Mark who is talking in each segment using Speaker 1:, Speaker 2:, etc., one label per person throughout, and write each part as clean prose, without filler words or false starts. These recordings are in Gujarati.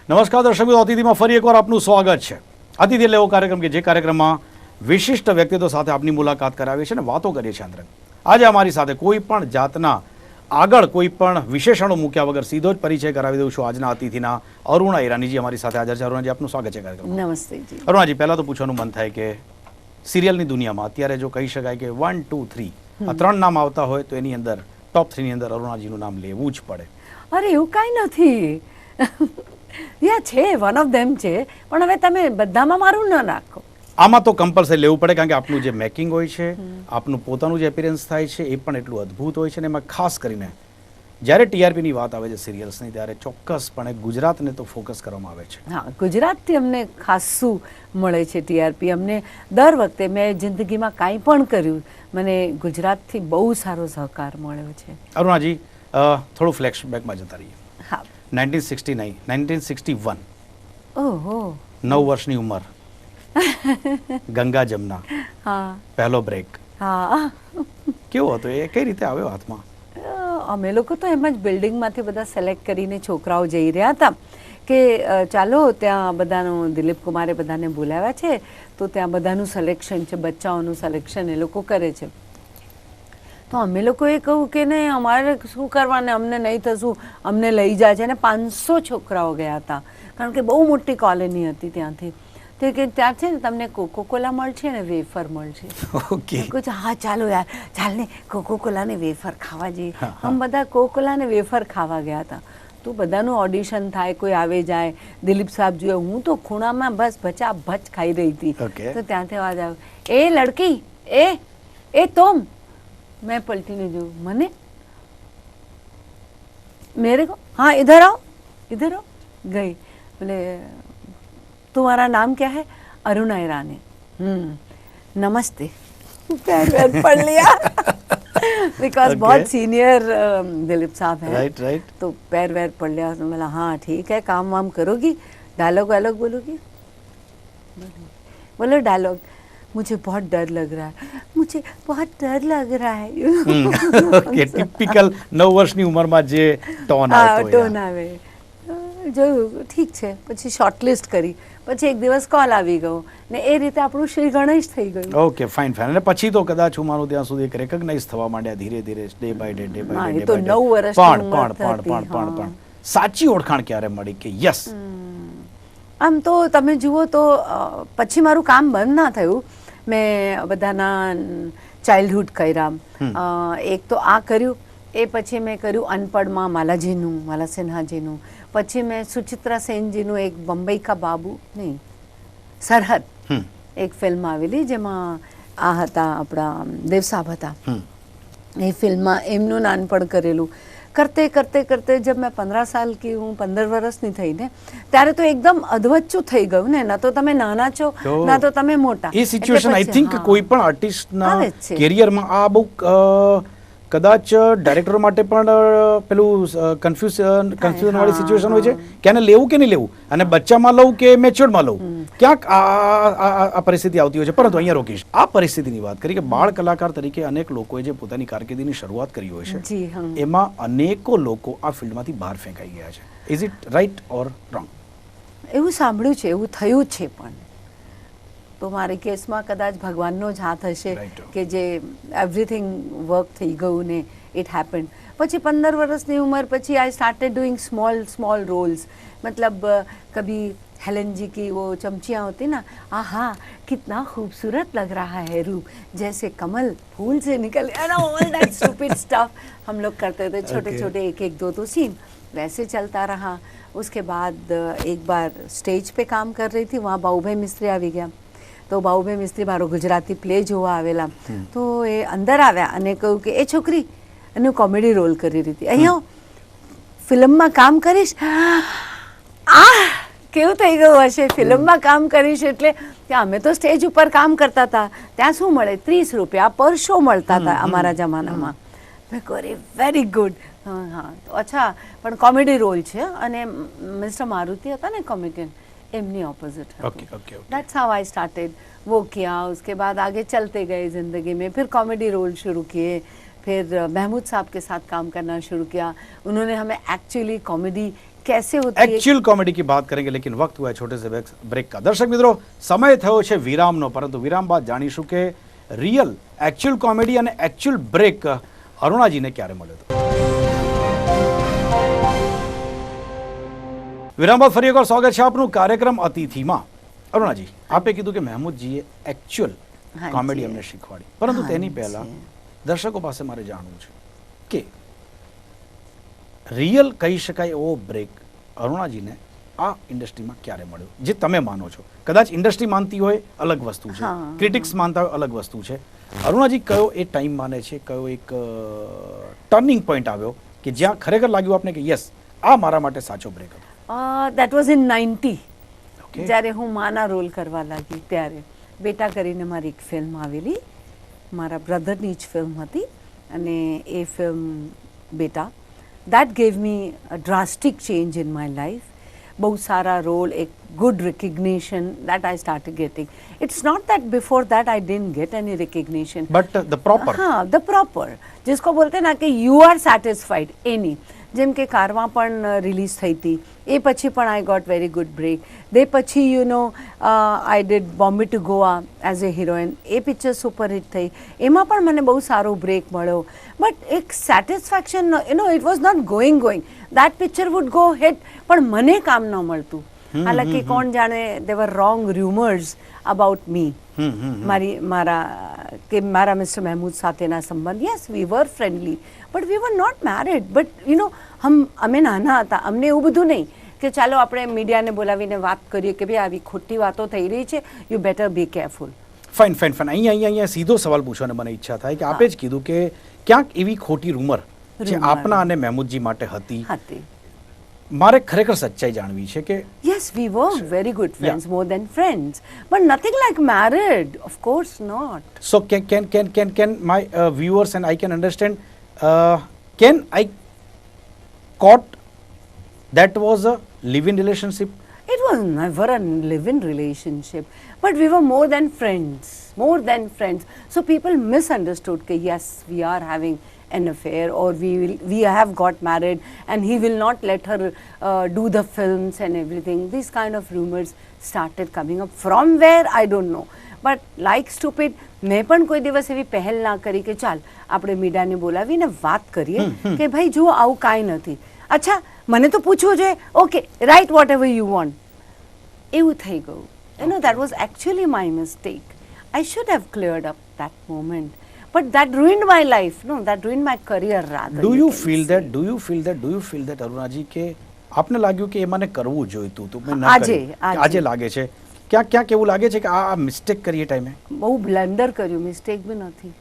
Speaker 1: નમસ્કાર દર્શક મિત્રો, અતિથિમાં ફરી એકવાર આપનું સ્વાગત છે. અતિથિ એટલે એવો કાર્યક્રમ કે જે કાર્યક્રમમાં વિશિષ્ટ વ્યક્તિત્વ સાથે આપની મુલાકાત કરાવીએ છીએ અને વાતો કરીએ છીએ અંતરંગ. આજે અમારી સાથે કોઈ પણ જાતના આગળ કોઈ પણ વિશેષણો મૂક્યા વગર સીધો જ પરિચય કરાવી દઉં છું આજના અતિથિના અરુણા ઈરાનીજી અમારી સાથે હાજર છે. અરુણાજી, આપનું સ્વાગત છે કાર્યક્રમમાં.
Speaker 2: નમસ્તે જી.
Speaker 1: અરુણાજી, પહેલાં તો પૂછવાનું મન થાય કે સિરિયલની દુનિયામાં અત્યારે જો કહી શકાય કે 1, 2, 3 આ 3 નામ આવતા હોય તો એની અંદર ટોપ 3 ની અંદર અરુણાજીનું નામ લેવું જ પડે.
Speaker 2: અરે એવું કાંઈ નથી. યા છે, વન ઓફ ધેમ છે, પણ હવે તમે બધામાં મારું ન નાખો.
Speaker 1: આમાં તો કમ્પલસરી લેવું પડે, કારણ કે આપનું જે મેકિંગ હોય છે, આપનું પોતાનું જે એપિયરન્સ થાય છે એ પણ એટલું અદ્ભુત હોય છે. અને એમાં ખાસ કરીને જ્યારે ટીઆરપીની વાત આવે છે સિરિયલ્સની, ત્યારે ચોક્કસપણે ગુજરાતને તો ફોકસ કરવામાં આવે છે.
Speaker 2: હા, ગુજરાતથી અમને ખાસું મળે છે ટીઆરપી. અમને દર વખતે મેં જિંદગીમાં કાંઈ પણ કર્યું, મને ગુજરાતથી બહુ સારો સહકાર મળ્યો છે.
Speaker 1: અરુણાજી, થોડું ફ્લેશબેકમાં જતા રહીએ.
Speaker 2: હા.
Speaker 1: 1969, 1961,
Speaker 2: ઓહો,
Speaker 1: 9 વર્ષની ઉંમર, ગંગા જમના,
Speaker 2: હા
Speaker 1: પહેલો બ્રેક
Speaker 2: હા.
Speaker 1: કેવો હતો એ? કઈ રીતે આવ્યો હાથમાં?
Speaker 2: અમે લોકો તો એમ જ બિલ્ડિંગમાંથી બધા સિલેક્ટ કરીને છોકરાઓ જઈ રહ્યા હતા કે ચાલો ત્યાં બધાનું દિલીપ કુમારે બધાને બોલાવ્યા છે તો ત્યાં બધાનું સિલેક્શન છે, બચ્ચાઓનું સિલેક્શન એ લોકો કરે છે. તો અમે લોકોએ કહ્યું કે નહીં, અમારે શું કરવાને, અમને નહીં થશું, અમને લઈ જાય છે. અને 500 છોકરાઓ ગયા હતા, કારણ કે બહુ મોટી કોલોની હતી ત્યાંથી. તો કે ત્યાં છે ને તમને કોકોકોલા મળશે ને વેફર મળશે.
Speaker 1: ઓકે.
Speaker 2: કહું હા ચાલો યાર, ચાલ ને કોકોકોલા ને વેફર ખાવા જઈએ. હમ બધા કોકોકોલા ને વેફર ખાવા ગયા હતા. તો બધાનું ઓડિશન થાય, કોઈ આવે જાય. દિલીપ સાહેબ જોયો, હું તો ખૂણામાં બસ ભચા ભચ ખાઈ રહી હતી. તો ત્યાંથી અવાજ આવ્યો, એ લડકી, એ તોમ. मैं पलटीने जो मने मेरे को हाँ इधर आओ गई. बोले तुम्हारा नाम क्या है? अरुणा ईरानी. नमस्ते. पैर वैर पढ़ लिया बिकॉज बहुत सीनियर दिलीप साहब है.
Speaker 1: राइट.
Speaker 2: तो पैर वैर पढ़ लिया. तो बोला हाँ ठीक है, काम वाम करोगी, डायलॉग वायलॉग बोलोगी? बोलो डायलॉग. मुझे बहुत डर लग रहा है, मुझे बहुत डर लग रहा है.
Speaker 1: ઓકે, ટિપિકલ 9 વર્ષની ઉંમરમાં જે ટોન આવતો
Speaker 2: ટોન આવે. જોયું, ઠીક છે. પછી શોર્ટલિસ્ટ કરી, પછી એક દિવસ કોલ આવી ગયો ને એ રીતે આપણું શ્રી ગણેશ થઈ ગયું.
Speaker 1: Okay, fine. અને પછી તો કદાચ હું માનું ત્યાં સુધી એક રેકગ્નાઇઝ થવા માંડ્યા ધીરે ધીરે, ડે બાય ડે.
Speaker 2: તો 9 વર્ષની ઉંમર
Speaker 1: પણ સાચી ઓળખાણ ક્યારે મળી કે યસ?
Speaker 2: આમ તો તમે જુઓ તો પછી મારું કામ બંધ ના થયું. મેં બધાના ચાઇલ્ડહુડ કર્યા. એક તો આ કર્યું, એ પછી મેં કર્યું અનપઢમાં માલાજીનું, માલા સિન્હાજીનું. પછી મેં સુચિત્રા સેનજીનું એક બંબઈ કા બાબુ નહીં, સરહદ એક ફિલ્મ આવેલી, જેમાં આ હતા આપણા દેવ સાહેબ હતા. એ ફિલ્મમાં એમનું નાનપણ કરેલું. करते करते करते जब मैं 15 साल की हूँ, 15 વર્ષની થઈ ને, ત્યારે તો એકદમ અધવચ્ચું થઈ ગયું ને. ના તો તમે નાના છો, ના તો તમે મોટા.
Speaker 1: એ સિચ્યુએશન આઈ થિંક કોઈ પણ આર્ટિસ્ટના કેરિયરમાં આ બહુ કદાચ ડાયરેક્ટર માટે પણ પેલું કન્ફ્યુઝન વાળી સિચ્યુએશન હોય છે કે આને લેવું કે નહીં લેવું, અને બચ્ચામાં લઉં કે મેચ્યોર્ડમાં લઉં. ક્યાંક આ પરિસ્થિતિ આવતી હોય છે. પરંતુ અહીંયા રોકીશ. આ પરિસ્થિતિની વાત કરી કે બાળ કલાકાર તરીકે અનેક લોકોએ જે પોતાની કારકિર્દીની શરૂઆત કરી હોય છે, એમાં અનેકો લોકો આ ફિલ્ડમાંથી બહાર ફેંકાઈ ગયા છે. Is it right or wrong?
Speaker 2: એવું સાંભળ્યું છે, એવું થયું છે. પણ તો મારી કેસમાં કદાચ ભગવાનનો જ હાથ હશે કે જે એવરીથિંગ વર્ક થઈ ગયું ને ઇટ હેપન્ડ. પછી 15 વર્ષની ઉંમર પછી I started doing small roles. मतलब कभी हेलन जी की वो चमचियाँ होती ना, आहा कितना खूबसूरत लग रहा है रूप, जैसे कमल फूल से निकले, ऑल दैट स्टूपिड स्टफ हम लोग करते थे. छोटे छोटे एक दो सीन वैसे चलता रहा. उसके बाद एक बार स्टेज पे काम कर रही थी, वहाँ बाबूभाई मिस्त्री આવી ગયા. તો બાબુભાઈ મિસ્ત્રી મારો ગુજરાતી પ્લે જોવા આવેલા. તો એ અંદર આવ્યા અને કહ્યું કે એ છોકરી, એનું કોમેડી રોલ કરી રહી હતી, અહીંયા ફિલ્મમાં કામ કરીશ. કેવું થઈ ગયું હશે, ફિલ્મમાં કામ કરીશ એટલે કે અમે તો સ્ટેજ ઉપર કામ કરતા હતા, ત્યાં શું મળે, 30 રૂપિયા પર શો મળતા હતા અમારા જમાનામાં. મેં કહ્યું વેરી ગુડ. હા તો અચ્છા, પણ કોમેડી રોલ છે. અને મિસ્ટર મારુતિ હતા ને કોમેડિયન, एमनी ऑपोजिट है. That's how I started. वो किया, उसके बाद आगे चलते गए ज़िंदगी में. फिर कॉमेडी रोल शुरू किए, फिर महमूद साहब के साथ काम करना शुरू किया. उन्होंने हमें एक्चुअली कॉमेडी कैसे होती है।
Speaker 1: एक्चुअल कॉमेडी की बात करेंगे, लेकिन वक्त हुआ है छोटे से ब्रेक का। दर्शक મિત્રો, સમય થયો છે વિરામનો, પરંતુ વિરામ બાદ જાણીશું કે રિયલ एक्चुअल કોમેડી અને एक्चुअल બ્રેક અરુણાજીને ક્યારે મળ્યો હતો। વિરામ બાદ ફરી એકવાર સ્વાગત છે આપનું કાર્યક્રમ અતિથિમાં। અરુણાજી, આપે કીધું કે મહેમૂદજીએ एक्चुअल કોમેડી અમને શીખવાડી, પરંતુ તેની પહેલા દર્શકો પાસે મારે જાણવું છે કે રિયલ કહી શકાય એવો બ્રેક અરુણાજીને આ ઇન્ડસ્ટ્રીમાં ક્યારે મળ્યો, જે તમે માનો છો? કદાચ ઇન્ડસ્ટ્રી માનતી હોય અલગ વસ્તુ છે, ક્રિટિક્સ માનતા હોય અલગ વસ્તુ છે। અરુણાજી કયો એ ટાઈમ માને છે, કયો એક ટર્નિંગ પોઈન્ટ આવ્યો કે જ્યાં ખરેખર લાગ્યું આપને કે યસ, આ મારા માટે સાચો બ્રેક હતો?
Speaker 2: દેટ વોઝ ઇન 90, જ્યારે હું માના રોલ કરવા લાગી ત્યારે બેટા કરીને મારી એક ફિલ્મ આવેલી, મારા બ્રધરની જ ફિલ્મ હતી, અને એ ફિલ્મ બેટા, that gave me a drastic change in my life. बहुत सारा role, एक good recognition that I started getting. It's not that before that I didn't get any recognition.
Speaker 1: But the proper.
Speaker 2: हाँ, the proper. जिसको बोलते ना कि you are satisfied. any. જેમ કે કારવા પણ રિલીઝ થઈ હતી, એ પછી પણ I got very good break. દે પછી I did Bombay to Goa as a heroine, એ પિક્ચર સુપરહિટ થઈ, એમાં પણ મને બહુ સારો બ્રેક મળ્યો. બટ એક satisfaction, it was not going that picture would go hit, પણ મને કામ ન મળતું. હાલાકી કોણ જાણે, there were wrong rumours about me, મારા મિસ્ટર મહેમૂદ સાથેના સંબંધ. Yes, we were friendly, but we were not married. But અમે નાના હતા, અમને એવું બધું નહીં કે ચાલો આપણે મીડિયાને બોલાવીને વાત કરીએ કે ભાઈ આવી ખોટી વાતો થઈ રહી છે, you better be careful.
Speaker 1: Fine. અહીંયા સીધો સવાલ પૂછવાની મને ઈચ્છા થાય કે આપે જ કીધું કે ક્યાંક એવી ખોટી રૂમર જે આપના અને મહેમૂદજી માટે હતી, મારે ખરેખર સચ્ચાઈ જાણવી છે કે
Speaker 2: yes, we were very good friends, more than friends, but nothing like married, of course not.
Speaker 1: So can my viewers and I can understand, can I caught that was a live-in relationship?
Speaker 2: It was never a live-in relationship, but we were more than friends. So people misunderstood that yes, we are having an affair, or we have got married and he will not let her do the films and everything. These kind of rumors started coming up. From where, I don't know. But like stupid, મેં પણ કોઈ દિવસ એવી પહેલ ના કરી કે ચાલ આપણે મીડિયાને બોલાવીને વાત કરીએ કે ભાઈ જુઓ આવું કાંઈ નથી. અચ્છા, મને તો પૂછવું જોઈએ, okay right whatever you want, એવું થઈ ગયું. that was actually my mistake. I should have cleared up that moment. But that ruined my life. No, that ruined my career rather.
Speaker 1: Do you feel that અરુણાજી કે આપને લાગ્યું કે એ મને કરવું જોઈતું હતું, મેં ન કર્યું, આજે લાગે છે ક્યાંક એવું લાગે છે કે આ મિસ્ટેક કરી એ ટાઈમે?
Speaker 2: બહુ બ્લન્ડર કર્યું, મિસ્ટેક બી નથી.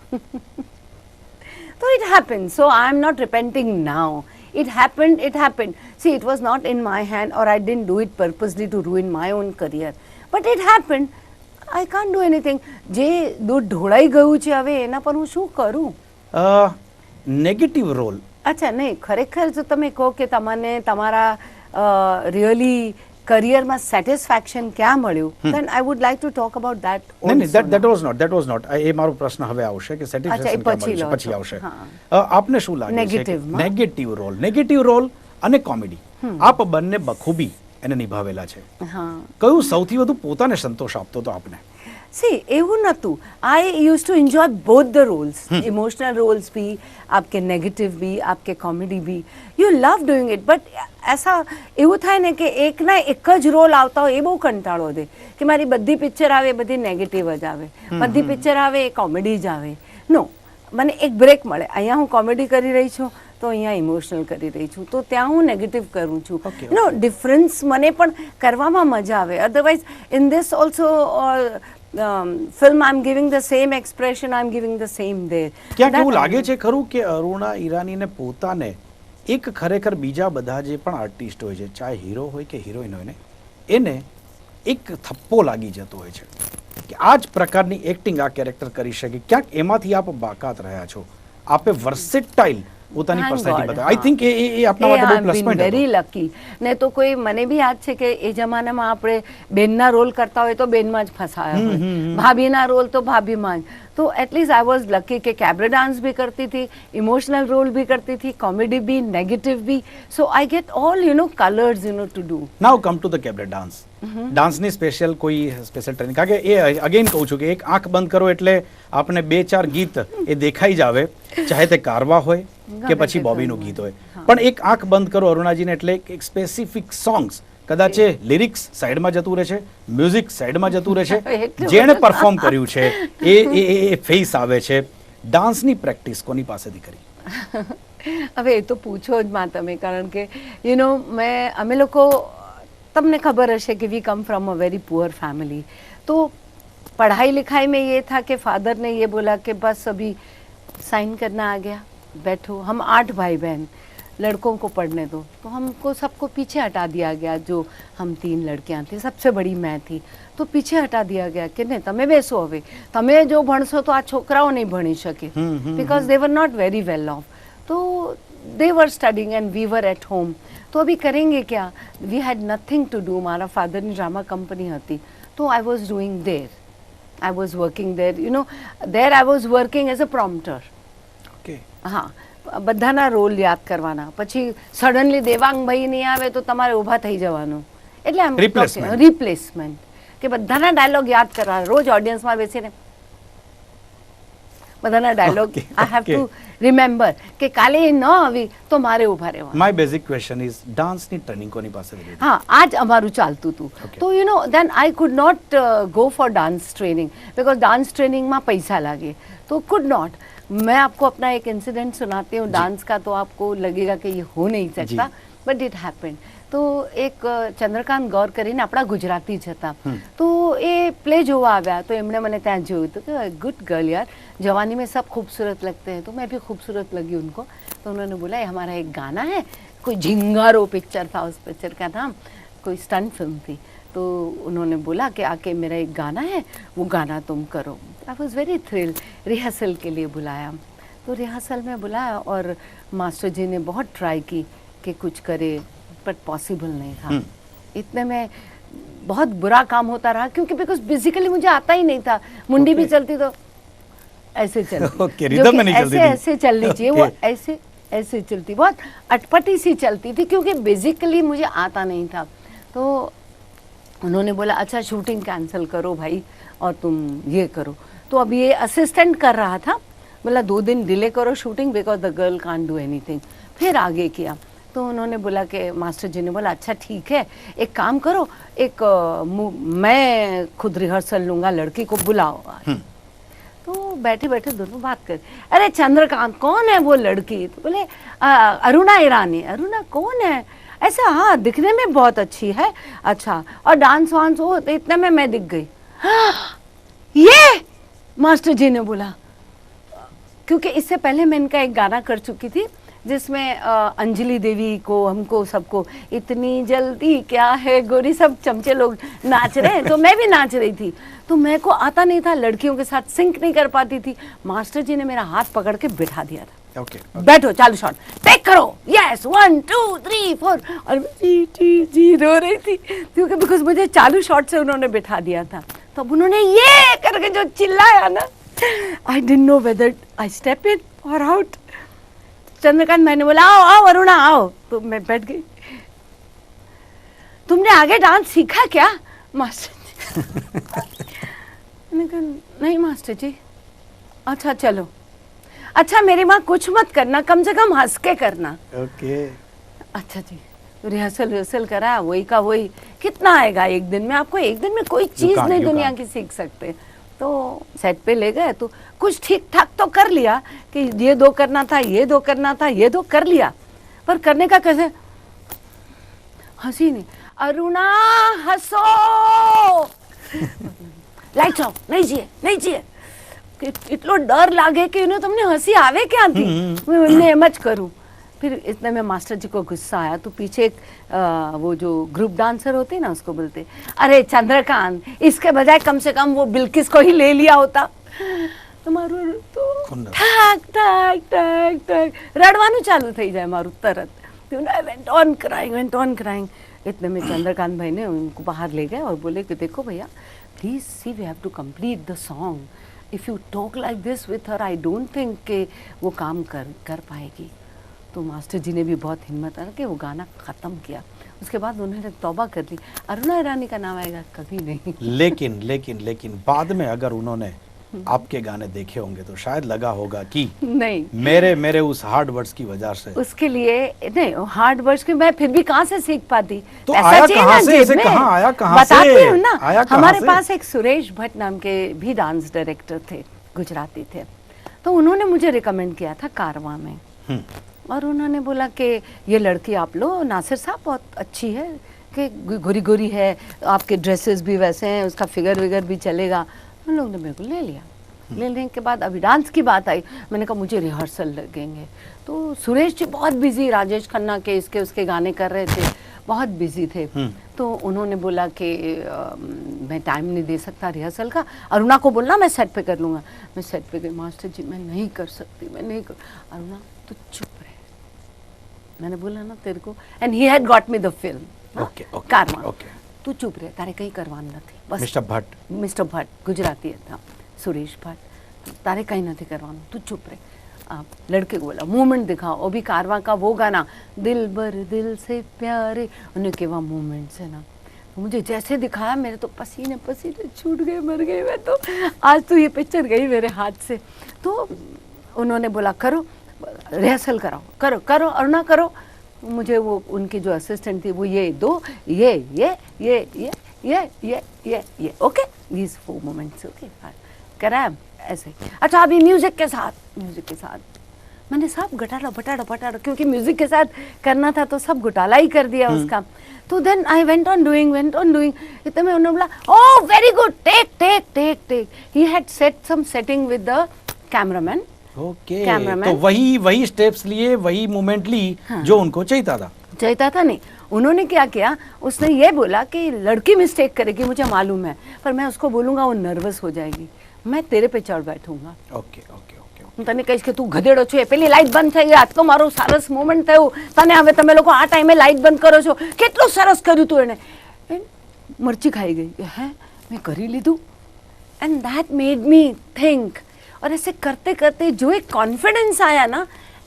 Speaker 2: So it happened. So I am not repenting now. It happened. See, it was not in my hand, or I didn't do it purposely to ruin my own career. But it happened. I can't do anything. જે દૂધ ઢોળાઈ ગયું છે, હવે એના પર હું શું કરું?
Speaker 1: Negative role.
Speaker 2: અચ્છા, નહીં, ખરેખર જો તમે કહો કે તમને તમારા રિયલી કરિયરમાં સેટિસ્ફેક્શન ક્યાં મળ્યું, then I would like to talk about that also.
Speaker 1: નહીં, that was not. એ મારો પ્રશ્ન હવે આવશે કે સેટિસ્ફેક્શન પછી આવશે. આપને શું લાગે છે નેગેટિવ રોલ અને કોમેડી, આપ બંને બખૂબી એને નિભાવેલા છે, કયું સૌથી વધુ પોતાને સંતોષ આપતો હતો આપને?
Speaker 2: See, એવું નહોતું. I used to enjoy both the roles. Emotional roles भी, आपके negative भी, आपके comedy भी. You love doing it. But ऐसा એવું થાય ને કે એક ના એક જ રોલ આવતા હોય, એ બહુ કંટાળો દે કે મારી બધી પિક્ચર આવે બધી નેગેટિવ જ આવે, બધી પિક્ચર આવે એ કોમેડી જ આવે. નો, મને એક બ્રેક મળે. અહીંયા હું કોમેડી કરી રહી છું તો અહીંયા ઇમોશનલ કરી રહી છું, તો ત્યાં હું નેગેટિવ કરું છું. નો ડિફરન્સ મને પણ કરવામાં મજા આવે. Otherwise in this also film I'm giving the same expression, I'm giving the same there.
Speaker 1: ક્યાંક એવું લાગે છે ખરું કે અરુણા ઈરાનીને પોતાને એક ખરેખર બીજા બધા જે પણ આર્ટિસ્ટ હોય છે, ચાહે હીરો હોય કે હિરોઈન હોય ને, એને એક થપ્પો લાગી જતો હોય છે કે આ જ પ્રકારની એક્ટિંગ આ કેરેક્ટર કરી શકે. ક્યાંક એમાંથી આપ બાકાત રહ્યા છો, આપે વર્સેટાઇલ પોતાની પર્સનાલિટી બતાવી. આઈ થિંક એ આપના માટે બહુ પ્લસ પોઈન્ટ હતો.
Speaker 2: Very lucky. ને તો કોઈ મને બી યાદ છે કે એ જમાનામાં આપણે બેનના રોલ કરતા હોય તો બેનમાં જ ફસાયા હોય, ભાભીના રોલ તો ભાભીમાં જ. तो एटलीस्ट आई वॉज लकी कि कैबरे डांस भी करती थी, इमोशनल रोल भी करती थी, कॉमेडी भी, नेगेटिव भी, so I get all colours to do.
Speaker 1: Now come to the cabaret dance. ડાન્સની સ્પેશિયલ કોઈ સ્પેશિયલ ટ્રેનિંગ? કારણ કે એ અગેન કહું છું કે એક આંખ બંધ કરો એટલે આપણે 2-4 ગીત એ દેખાઈ જ આવે, ચાહે તે કારવા હોય કે પછી બોબીનું ગીત હોય. પણ એક આંખ બંધ કરો અરુણાજીને એટલે એક સ્પેસિફિક સોંગ્સ કદાચ એ લિરિક્સ સાઈડમાં જતું રહે છે, મ્યુઝિક સાઈડમાં જતું રહે છે, જેણે પરફોર્મ કર્યું છે એ ફેસ આવે છે. ડાન્સની પ્રેક્ટિસ કોની પાસેથી કરી?
Speaker 2: હવે એ તો પૂછો જ માં તમે, કારણ કે અમે લોકો, તમને खबर હશે कि we come from a very poor family. तो पढ़ाई लिखाई में ये था कि फादर ने ये बोला कि बस अभी साइन करना आ गया, बैठो. हम 8 भाई बहन, लड़कों को पढ़ने दो. तो हमको सबको पीछे हटा दिया गया. जो हम 3 लड़कियां थी, सबसे बड़ी मैं थी, तो पीछे हटा दिया गया कि नहीं તમે બેસો, હવે તમે જો ભણશો તો આ છોકરાઓ નહીં ભણી શકે, because they were not very well off. तो they were studying and we were at home. तो अभी करेंगे क्या? We had nothing to do. મારા ફાધરની ડ્રામા કંપની હતી, તો I was doing there, I was working there, there I was working as a prompter.
Speaker 1: Okay.
Speaker 2: હા, બધાના રોલ યાદ કરવાના. પછી સડનલી દેવાંગભાઈ નહીં આવે તો તમારે ઊભા થઈ જવાનું, એટલે આમ રિપ્લેસમેન્ટ, કે બધાના ડાયલોગ યાદ કરવાના. રોજ ઓડિયન્સમાં બેસીને બધાના dialogue I have to remember કે કાલે એ ન આવી તો મારે ઊભા રહેવાનું.
Speaker 1: માય બેઝિક ક્વેશ્ચન ઇઝ ડાન્સની ટ્રેનિંગ કોની પાસે લીધી?
Speaker 2: હા, આ જ અમારું ચાલતું હતું. તો then I could not go for dance training, because dance training में पैसा लगे, तो कुड नॉट. मैं आपको अपना एक इंसिडेंट सुनाती हूँ डांस का, तो आपको लगेगा कि ये हो नहीं सकता, बट इट हैपेंड. तो एक ચંદ્રકાંત ગૌર કરીને આપણા ગુજરાતી જ હતા, તો એ પ્લે જોવા આવ્યા. તો એમણે મને ત્યાં જોયું તો કે गुड गर्ल यार, जवानी में सब खूबसूरत लगते हैं. तो मैं भी खूबसूरत लगी उनको. तो उन्होंने बोला ये हमारा एक गाना है, कोई झिंगारो पिक्चर था, उस पिक्चर का नाम, कोई स्टंट फिल्म थी. तो उन्होंने बोला कि आके मेरा एक गाना है, वो गाना तुम करो. I was very thrill. Rehearsal के लिए बुलाया, तो रिहर्सल में बुलाया और मास्टर जी ने बहुत ट्राई की कि कुछ करे, बट पॉसिबल नहीं था. इतने में बहुत बुरा काम होता रहा, क्योंकि बिकॉज बेसिकली मुझे आता ही नहीं था. मुंडी भी चलती तो ऐसे चलती,
Speaker 1: रिदम में नहीं चलती थी.
Speaker 2: ऐसे चलनी चाहिए, वो ऐसे ऐसे चलती, बहुत अटपटी सी चलती थी, क्योंकि बेसिकली मुझे आता नहीं था. तो उन्होंने बोला अच्छा शूटिंग कैंसिल करो भाई और तुम ये करो. तो अब ये असिस्टेंट कर रहा था, बोला 2 दिन डिले करो shooting, because the girl can't do anything. फिर आगे किया. तो उन्होंने बोला कि मास्टर जी ने बोला अच्छा ठीक है, एक काम करो, एक मैं खुद रिहर्सल लूँगा, लड़की को बुलाओ. तो बैठे बैठे दोनों बात कर, अरे चंद्रकांत कौन है वो लड़की? तो बोले अरुणा ईरानी. अरुणा कौन है? ऐसा, हाँ दिखने में बहुत अच्छी है. अच्छा, और डांस वांस हो? तो इतने में मैं दिख गई. ये मास्टर जी ने बोला, क्योंकि इससे पहले मैं इनका एक गाना कर चुकी थी जिसमें अंजलि देवी को, हमको सबको, इतनी जल्दी क्या है गोरी, सब चमचे लोग नाच रहे हैं, तो मैं भी नाच रही थी. तो मेरे को आता नहीं था, लड़कियों के साथ सिंक नहीं कर पाती थी. मास्टर जी ने मेरा हाथ पकड़ के बिठा दिया था.
Speaker 1: ओके,
Speaker 2: बैठो, चालू शॉट, टेक करो, यस 1 2 3 4. और मैं जी रो रही थी, क्योंकि बिकॉज मुझे चालू शॉट से उन्होंने बिठा दिया था. तब उन्होंने ये करके जो चिल्लाया ना, I didn't know whether I step in और आउट. चंद्रकांत मैंने बोला आओ आओ अरुणा आओ. तो मैं बैठ गई. तुमने आगे डांस सीखा क्या मास्टर जी? मैंने कहा नहीं मास्टर जी. अच्छा चलो, अच्छा मेरी माँ कुछ मत करना, कम से कम हंस के करना.
Speaker 1: ओके.
Speaker 2: अच्छा जी. रिहर्सल करा, वही का वही. कितना आएगा एक दिन में? आपको एक दिन में कोई चीज नहीं दुनिया की सीख सकते. तो सेट पे ले गए, तो कुछ ठीक ठाक तो कर लिया कि ये 2 करना था, ये 2 करना था, ये 2 कर लिया, पर करने का कैसे? हंसी नहीं. अरुणा हंसो, लाइट्स ऑफ, नहीं चाहिए नहीं चाहिए. એટલો ડર લાગે કે તમને હસી આવે ક્યાંથી? मैं એમને એમ જ કરું. फिर इतने में मास्टर जी को गुस्सा आया, तो पीछे एक वो जो ग्रुप डांसर होते हैं ना, उसको बोलते अरे चंद्रकांत, इसके बजाय कम से कम वो बिल्किस को ही ले लिया होता. तो मारू तो ઠાક ઠાક ઠાક ઠાક રડવાનું ચાલુ થઈ જાય મારું તરત. Went on crying. इतने में चंद्रकांत भाई ने उनको बाहर ले गए और बोले कि देखो भैया please see we have to complete the song. If you talk like this with her I don't think कि वो काम कर पाएगी। तो मास्टर जी ने भी बहुत हिम्मत करके वो गाना ख़त्म किया। उसके बाद उन्होंने तौबा कर ली, अरुणा ईरानी का नाम आएगा कभी नहीं।
Speaker 1: लेकिन बाद में अगर उन्होंने आपके गाने देखे होंगे तो शायद लगा होगा कि
Speaker 2: नहीं,
Speaker 1: मेरे उस हार्ड वर्ड्स की वजह से
Speaker 2: उसके लिए नहीं, हार्ड वर्ड्स की मैं फिर भी कहाँ से सीख पाती,
Speaker 1: तो
Speaker 2: ऐसा
Speaker 1: आया
Speaker 2: चाहिए
Speaker 1: कहाँ
Speaker 2: ना
Speaker 1: से,
Speaker 2: जेब में।
Speaker 1: कहाँ आया कहाँ
Speaker 2: बताती
Speaker 1: से
Speaker 2: हूँ ना,
Speaker 1: आया कहाँ
Speaker 2: हमारे
Speaker 1: से?
Speaker 2: पास एक सुरेश भट्ट नाम के भी डांस डायरेक्टर थे, गुजराती थे। तो उन्होंने मुझे रिकमेंड किया था कारवां में, और उन्होंने बोला कि ये लड़की आप लो, नासिर साहब बहुत अच्छी है, कि गोरी गोरी है, आपके ड्रेसेस भी वैसे हैं, उसका फिगर विगर भी चलेगा। उन लोगों ने मेरे को ले लिया। लेने के बाद अभी डांस की बात आई, मैंने कहा मुझे रिहर्सल लगेंगे। तो सुरेश जी बहुत बिजी, राजेश खन्ना के इसके उसके गाने कर रहे थे, बहुत बिजी थे। तो उन्होंने बोला कि मैं टाइम नहीं दे सकता रिहर्सल का, अरुणा को बोलना मैं सेट पे कर लूँगा। मैं सेट पे गई, मास्टर जी मैं नहीं कर सकती, मैं नहीं कर। अरुणा तो चुप रहे, मैंने बोला ना तेरे को, and he had got me the film कारवां। तू चुप रहे, तारे कहीं करवान નથી बस। मिस्टर भट्ट गुजराती था, सुरेश भट्ट, तारे कहीं नहीं करवाना, तू चुप रहे। आप लड़के को बोला मूवमेंट दिखाओ, वो भी कारवां का वो गाना दिल बर दिल से प्यारे, उन्हें केवा मूवमेंट्स है ना। तो मुझे जैसे दिखाया मेरे तो पसीने पसीने छूट गए, मर गए मैं तो। आज तो ये पिक्चर गई मेरे हाथ से। तो उन्होंने बोला करो रिहर्सल कराओ, करो करो अरुणा करो। मुझे वो उनकी जो असिस्टेंट थी वो ये दो ये ओके, दीज 4 मोमेंट्स ओके करा ऐसे। अच्छा अभी म्यूजिक के साथ मैंने सब घटाड़ा बटाड़ा, क्योंकि म्यूजिक के साथ करना था तो सब घोटाला ही कर दिया उसका। तो then I went on doing इतने में उन्होंने बोला oh very good, take. He had set some setting with the cameraman.
Speaker 1: Okay, तो वही स्टेप्स लिए, वही मूवमेंट ली जो उनको चाहिए था
Speaker 2: नहीं। उन्होंने क्या किया, उसने ये बोला कि लड़की मिस्टेक करेगी मुझे मालूम है, पर मैं उसको बोलूंगा वो नर्वस हो जाएगी, मैं तेरे पे चढ़ बैठूंगा।
Speaker 1: ओके
Speaker 2: तने कहीश કે તું ગધેડો છો, પેલી લાઈટ બંધ થઈ ગઈ, આજ તો મારો સરસ મોમેન્ટ થયું, તને હવે તમે લોકો આ ટાઈમે લાઈટ બંધ કરો છો, કેટલું સરસ કર્યું તું એને। મરચી ખાઈ ગઈ, હે મેં કરી લીધું। And that made me think. और ऐसे करते करते जो एक कॉन्फिडेंस आया ना,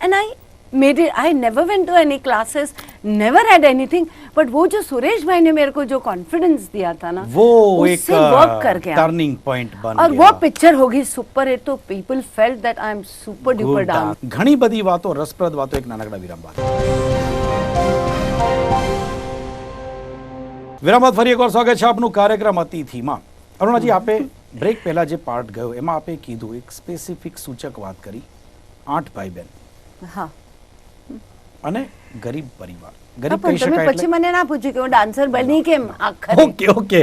Speaker 2: and I made it, I never went to any classes, never had anything, but वो जो सुरेश भाई ने मेरे को जो कॉन्फिडेंस दिया था ना,
Speaker 1: वो
Speaker 2: उससे वर्क कर गया,
Speaker 1: टर्निंग पॉइंट बन गया,
Speaker 2: और वो पिक्चर होगी सुपर हिट। तो people felt that I am super duper dance.
Speaker 1: घणी बधी वातो, रसप्रद वातो, एक नानकड़ा विराम बाद। विराम बाद फरी एक વાર સ્વાગત છે આપનું કાર્યક્રમ અતિથિમાં। અરુણાજી, આપે બ્રેક પહેલા જે પાર્ટ ગયો એમાં આપે કીધું એક સ્પેસિફિક સૂચક વાત કરી, 8 ભાઈ બહેન,
Speaker 2: હા,
Speaker 1: અને ગરીબ પરિવાર। ગરીબ કહી
Speaker 2: તમે
Speaker 1: શકાય
Speaker 2: પછી મને ના પૂછ્યું કે હું ડાન્સર બની કેમ આખરે।
Speaker 1: ઓકે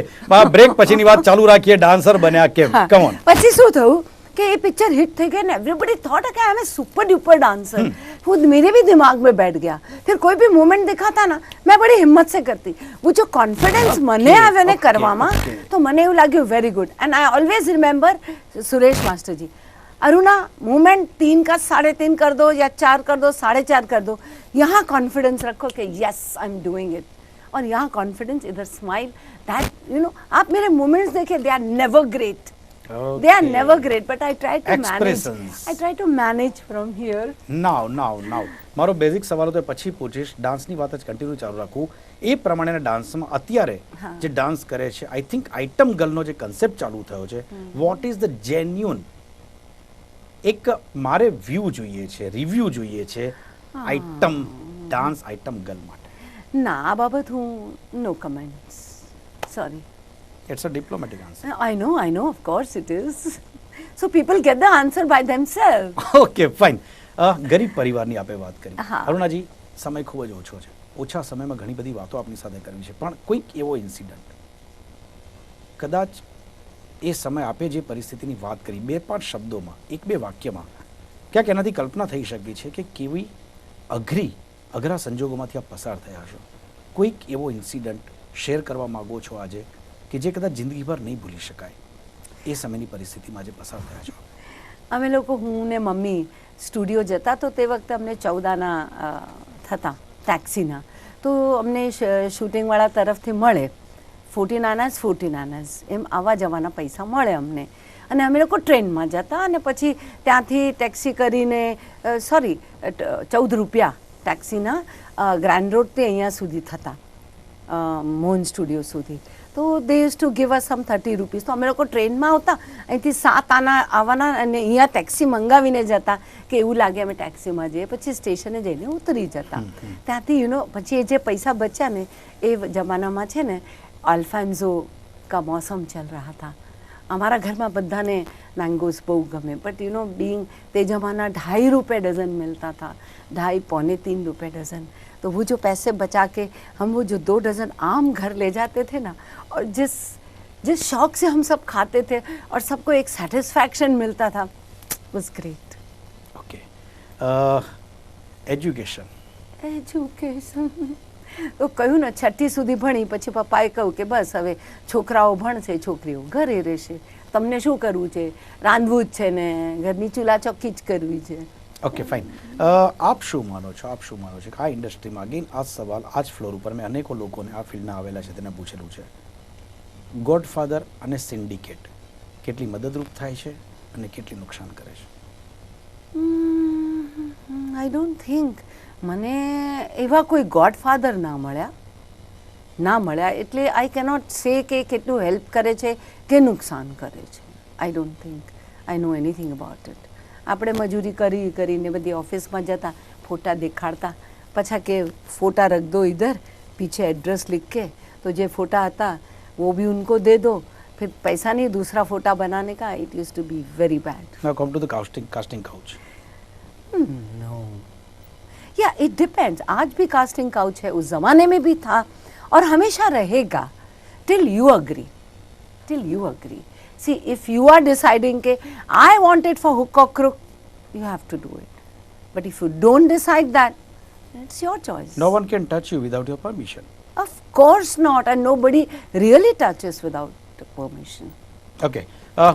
Speaker 1: બ્રેક પછીની વાત ચાલુ રાખીએ, ડાન્સર બન્યા કેમ, કમ ઓન।
Speaker 2: પછી શું થયું कि ये पिक्चर हिट થઈ गई ना, एवरीबॉडी थॉट कि I am a super duper dancer. खुद मेरे भी दिमाग में बैठ गया। फिर कोई भी मोमेंट दिखाता ना, मैं बड़ी हिम्मत से करती। वो जो कॉन्फिडेंस मने आवे ने करवामा, तो मने એવું લાગ્યું very good. And I always remember Suresh master ji, Aruna movement 3 का 3.5 कर दो, या 4 कर दो, 4.5 कर दो, यहाँ कॉन्फिडेंस रखो कि yes I am doing it. और यहाँ कॉन्फिडेंस, इधर स्माइल, दैट यू नो, आप मेरे मोमेंट्स देखे, they are never great, they are never great, but I try to manage from here.
Speaker 1: now મારો બેઝિક સવાલ તો પછી પૂછીશ, ડાન્સની વાત જ કન્ટિન્યુ ચાલુ રાખું। એ પ્રમાણેના ડાન્સમાં અત્યારે જે ડાન્સ કરે છે, આઈ થિંક આઇટમ ગર્લનો જે કન્સેપ્ટ ચાલુ થયો છે, વોટ ઇઝ ધ જેન્યુન, એક મારે વ્યૂ જોઈએ છે, રિવ્યૂ જોઈએ છે આઇટમ ડાન્સ આઇટમ ગર્લ માટે।
Speaker 2: ના, આ બાબત હું no comments, sorry.
Speaker 1: It's a diplomatic answer.
Speaker 2: I know, of course it is. So people get the answer by themselves.
Speaker 1: Okay, fine. ગરીબ પરિવારની આપે વાત કરી। અરુણાજી, સમય ખૂબ જ ઓછો છે, ઓછા સમયમાં ઘણી બધી વાતો આપની સાથે કરવી છે, પણ કોઈક એવો ઇન્સિડન્ટ, કદાચ એ સમય આપે જે પરિસ્થિતિની વાત કરી, 2-5 શબ્દોમાં, 1-2 વાક્યમાં, ક્યાંક એનાથી કલ્પના થઈ શકે છે કે કેવી અઘરા સંજોગોમાંથી આપ પસાર થયા છો। કોઈક એવો ઇન્સિડન્ટ શેર કરવા માંગો છો આજે કે જે કદાચ જિંદગીભર નહીં ભૂલી શકાય, એ સમયની પરિસ્થિતિમાં આજે પસાર થયા છો?
Speaker 2: અમે લોકો, હું ને મમ્મી સ્ટુડિયો જતા, તો તે વખતે અમને 14 આના થતા ટેક્સીના, તો અમને શૂટિંગવાળા તરફથી મળે 14 આનાસ એમ આવવા જવાના પૈસા મળે અમને। અને અમે લોકો ટ્રેનમાં જતા અને પછી ત્યાંથી ટેક્સી કરીને 14 રૂપિયા ટેક્સીના ગ્રાન્ડ રોડથી અહીંયા સુધી થતા મોહન સ્ટુડિયો સુધી. તો they use to give us some 30 rupees. તો અમે લોકો ટ્રેનમાં આવતા, અહીંથી 7 આના આવવાના અને અહીંયા ટેક્સી મંગાવીને જતા કે એવું લાગે અમે ટેક્સીમાં જઈએ. પછી સ્ટેશને જઈને ઉતરી જતા. ત્યાંથી પછી એ જે પૈસા બચ્યા ને એ જમાનામાં છે ને અલ્ફાન્ઝો કા મોસમ ચલ રહા था. हमारा घर में बधाने मैंगोज बहुत गमे, बट बीइंग ते जमाना 2.5 रुपये डज़न मिलता था, 2.5 पौने 3 रुपये डज़न. तो वो जो पैसे बचा के हम वो जो 2 डज़न आम घर ले जाते थे ना, और जिस शौक से हम सब खाते थे और सबको एक सेटिस्फैक्शन मिलता था, was great.
Speaker 1: ओके, एजुकेशन
Speaker 2: તો કહ્યું ને 6ઠી સુધી ભણી પછી પપ્પાએ કહ્યું કે બસ હવે છોકરાઓ ભણશે, છોકરીઓ ઘરે રહેશે, તમને શું કરવું છે, રાંધવું જ છે ને ઘરની ચૂલા ચોખ્ખી જ કરવી છે.
Speaker 1: Okay fine. આપ શું માનો છો આ ઇન્ડસ્ટ્રીમાં અગેન આ સવાલ આ જ ફ્લોર ઉપર મેં અનેકો લોકોને આ ફિલ્ડના આવેલા છે તેને પૂછેલું છે, ગોડફાધર અને સિન્ડિકેટ કેટલી મદદરૂપ થાય છે અને કેટલી નુકસાન કરે છે?
Speaker 2: આઈ ડોન્ટ થિંક મને એવા કોઈ ગોડફાધર ના મળ્યા એટલે આઈ કેનોટ સે કે કેટલું હેલ્પ કરે છે કે નુકસાન કરે છે. I don't think I no anything about it. આપણે મજૂરી કરીને બધી ઓફિસમાં જતા, ફોટા દેખાડતા, પાછા કે ફોટા રખ દો ઇધર, પીछे एड्रेस लिख के, तो જે ફોટા હતા वो भी उनको दे दो, फिर पैसा नहीं दूसरा फोटा बनाने का. It used to be very bad.
Speaker 1: Now come to the casting couch.
Speaker 2: No, yeah it depends. आज भी कास्टिंग काउच है, उस जमाने में भी था और हमेशा रहेगा till you agree. See, if you are deciding ke I want it for hook or crook, you have to do it. But if you don't decide that, it's your choice.
Speaker 1: No one can touch you without your permission.
Speaker 2: Of course not, and nobody really touches without permission.
Speaker 1: Okay.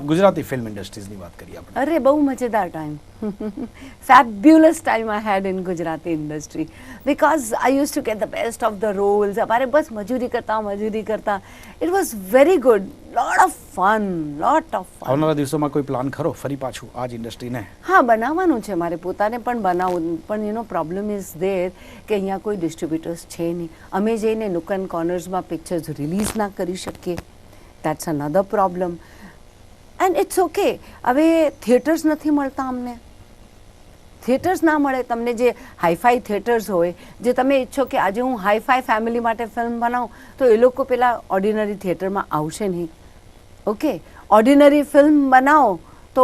Speaker 1: Gujarati film ઇન્ડસ્ટ્રીઝની વાત કરીએ આપણે.
Speaker 2: અરે બહુ મજેદાર time, fabulous time I had in Gujarati industry, because I use to get the best of the roles. અમારે બસ મજૂરી કરતા. It was very good, lot of fun.
Speaker 1: આવનારા દિવસોમાં કોઈ પ્લાન ખરો ફરી પાછું આ જ ઇન્ડસ્ટ્રીને?
Speaker 2: હા, બનાવવાનું છે મારે પોતાને પણ બનાવવું, પણ પ્રોબ્લેમ ઇઝ દેર કે અહીંયા કોઈ ડિસ્ટ્રીબ્યુટર્સ છે નહીં. અમે જઈને નુક એન્ડ કોર્નર્સમાં પિક્ચર્સ રિલીઝ ના કરી શકીએ. That's another problem. And it's okay. હવે થિયેટર્સ નથી મળતા અમને. થિયેટર્સ ના મળે તમને, જે હાઈફાઈ થિયેટર્સ હોય, જે તમે ઈચ્છો કે આજે હું હાઈફાઈ ફેમિલી માટે ફિલ્મ બનાવું, તો એ લોકો પેલા ઓર્ડિનરી થિયેટરમાં આવશે નહીં. ઓકે, ઓર્ડિનરી ફિલ્મ બનાવો તો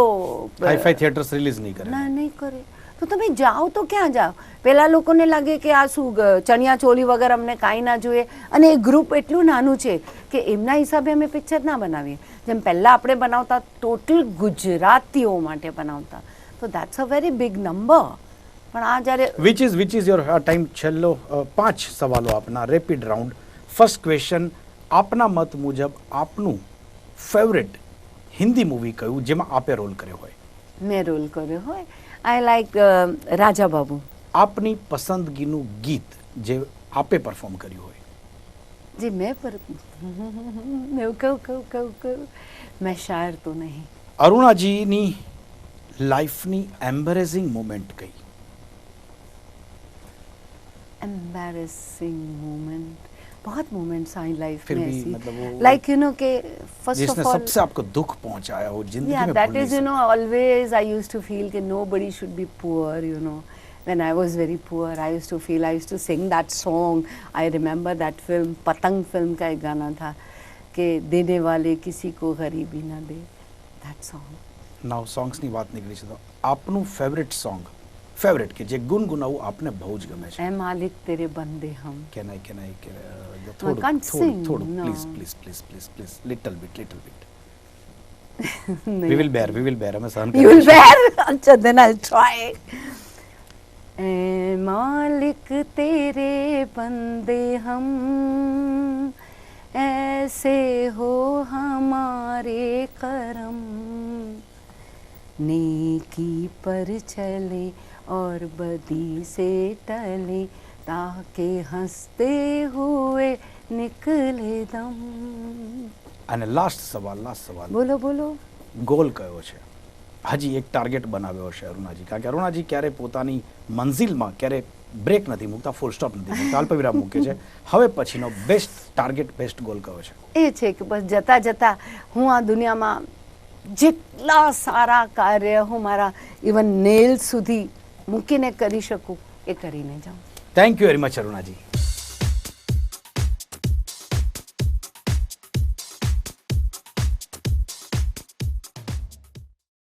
Speaker 1: હાઈફાઈ થિયેટર્સ રિલીઝ નહીં કરે.
Speaker 2: ના, નહીં કરે. તો તમે જાઓ તો ક્યાં જાઓ? પેલા લોકોને લાગે કે આ શું ચણિયા ચોલી વગર અમને કાંઈ ના જોઈએ, અને એ ગ્રુપ એટલું નાનું છે કે એમના હિસાબે અમે પિક્ચર ના બનાવીએ. જેમ પહેલાં આપણે બનાવતા ટોટલ ગુજરાતીઓ માટે બનાવતા, તો that's a very big number. પણ આ જ્યારે
Speaker 1: વિચ ઇઝ યોર ટાઈમ, છેલ્લો 5 સવાલો આપના રેપિડ રાઉન્ડ. ફર્સ્ટ ક્વેશ્ચન, આપના મત મુજબ આપનું ફેવરેટ હિન્દી મૂવી કયું જેમાં આપે રોલ કર્યો હોય?
Speaker 2: મેં રોલ કર્યો હોય, આઈ લાઈક રાજા બાબુ.
Speaker 1: આપની પસંદગીનું ગીત જે આપે પરફોર્મ કર્યું હોય?
Speaker 2: जी मैं कहूँ मैं शायर तो नहीं.
Speaker 1: અરુણાજીની લાઈફની એમ્બેરેસિંગ મોમેન્ટ કઈ?
Speaker 2: एम्बैरेसिंग मोमेंट, बहुत मोमेंट्स आई लाइफ
Speaker 1: फिर
Speaker 2: में
Speaker 1: भी
Speaker 2: ऐसी,
Speaker 1: मतलब वो
Speaker 2: लाइक कि फर्स्ट
Speaker 1: जिसने
Speaker 2: ऑफ ऑल
Speaker 1: सबसे आपको दुख पहुंचाया हो जिंदगी
Speaker 2: yeah,
Speaker 1: में
Speaker 2: that
Speaker 1: भूल
Speaker 2: is
Speaker 1: नहीं
Speaker 2: always I used to feel कि nobody should be poor. When I was very poor, I used to sing that song. I remember that film, पतंग film का एक गाना था कि देने वाले किसी को गरीबी ना दे. That song.
Speaker 1: નાવ સોંગ્સની વાત નીકળી છે તો આપનું ફેવરેટ સોંગ, ફેવરેટ કે જે ગુનગુનાવું આપને બહુ જ ગમે છે?
Speaker 2: ऐ मालिक तेरे बंदे हम.
Speaker 1: કેન આઈ
Speaker 2: can't sing,
Speaker 1: થોડું
Speaker 2: no.
Speaker 1: Please little bit we will bear અમે સહન
Speaker 2: You will bear. अच्छा, then I'll try. ऐ मालिक तेरे बंदे हम, ऐसे हो हमारे करम, नेकी पर चले और बदी से टले, ताकि हंसते हुए निकले दम.
Speaker 1: અને લાસ્ટ સવાલ
Speaker 2: બોલો બોલો.
Speaker 1: ગોલ કયો છે, હજી એક ટાર્ગેટ બનાવ્યો હશે અરુણાજી? કારણ કે અરુણાજી ક્યારે પોતાની મંઝિલમાં ક્યારે બ્રેક નથી મૂકતા, ફૂલ સ્ટોપ નથી મૂકતા, અલ્પવિરામ મૂકે છે. હવે પછીનો બેસ્ટ ટાર્ગેટ, બેસ્ટ ગોલ કયો છે?
Speaker 2: એ છે કે બસ જતા જતા હું આ દુનિયામાં જેટલા સારા કાર્ય હું મારા ઇવન નેલ સુધી મૂકીને કરી શકું એ કરીને જાઉં.
Speaker 1: Thank you very much અરુણાજી.